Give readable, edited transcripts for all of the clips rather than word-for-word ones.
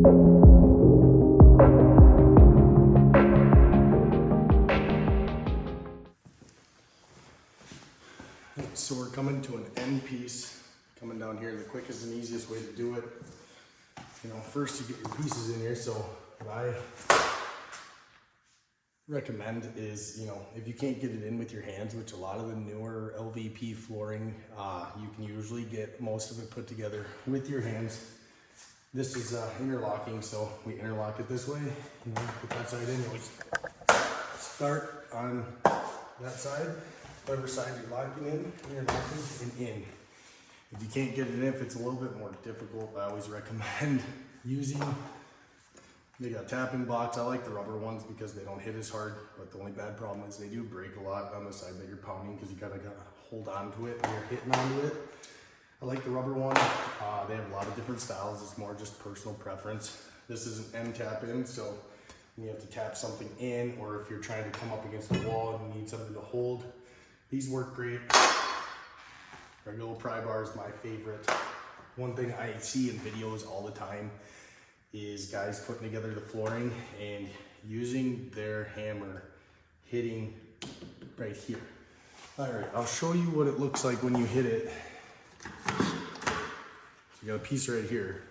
So we're coming to an end piece, coming down here. The quickest and easiest way to do it, first you get your pieces in here. So what I recommend is, if you can't get it in with your hands, which a lot of the newer LVP flooring, you can usually get most of it put together with your hands. This is interlocking, so we interlock it this way. Put that side in, always start on that side. Whatever side you're locking in, interlocking and in. If you can't get it in, if it's a little bit more difficult, I always recommend using, they got tapping blocks. I like the rubber ones because they don't hit as hard, but the only bad problem is they do break a lot on the side that you're pounding because you gotta hold on to it when you're hitting onto it. I like the rubber one. They have a lot of different styles. It's more just personal preference. This is an end tap in, so you have to tap something in, or if you're trying to come up against the wall and you need something to hold, these work great. Regular pry bar is my favorite. One thing I see in videos all the time is guys putting together the flooring and using their hammer, hitting right here. All right, I'll show you what it looks like when you hit it. So you got a piece right here.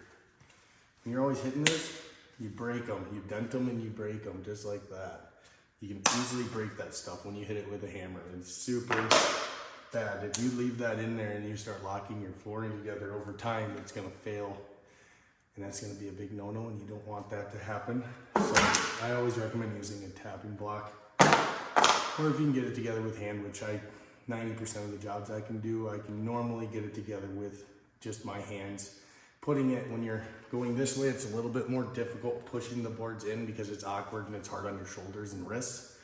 When you're always hitting this, you break them, you dent them and you break them just like that. You can easily break that stuff when you hit it with a hammer. It's super bad. If you leave that in there and you start locking your flooring together over time, it's gonna fail. And that's gonna be a big no-no, and you don't want that to happen. So I always recommend using a tapping block. Or if you can get it together with hand, which 90% of the jobs I can do, I can normally get it together with just my hands. Putting it, when you're going this way, it's a little bit more difficult pushing the boards in because it's awkward and it's hard on your shoulders and wrists.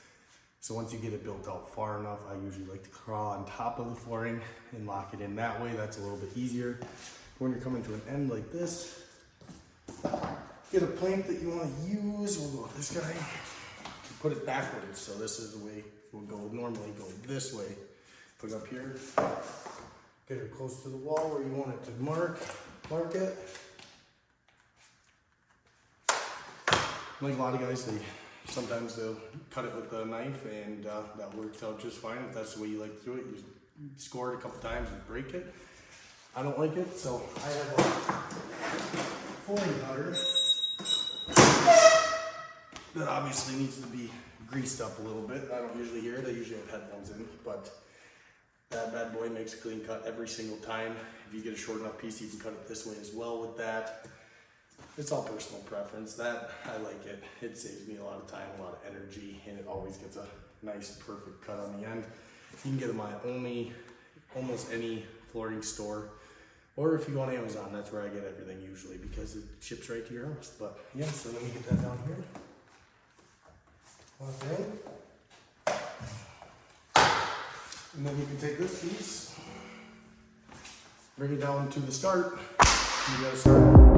So once you get it built out far enough, I usually like to crawl on top of the flooring and lock it in that way. That's a little bit easier. When you're coming to an end like this, get a plank that you want to use. We'll go with this guy. Put it backwards. So this is the way we'll normally go this way. Put it up here. Get it close to the wall where you want it to mark it. Like a lot of guys, sometimes they'll cut it with a knife, and that works out just fine. If that's the way you like to do it, you score it a couple times and break it. I don't like it, so I have a flooring cutter that obviously needs to be greased up a little bit. I don't usually hear it. I usually have headphones in, but that bad boy makes a clean cut every single time. If you get a short enough piece, you can cut it this way as well with that. It's all personal preference. That, I like it. It saves me a lot of time, a lot of energy, and it always gets a nice, perfect cut on the end. You can get them at almost any flooring store, or if you go on Amazon, that's where I get everything usually because it ships right to your house. But yeah, so let me get that down here. Okay. And then you can take this piece, bring it down to the start. You gotta start.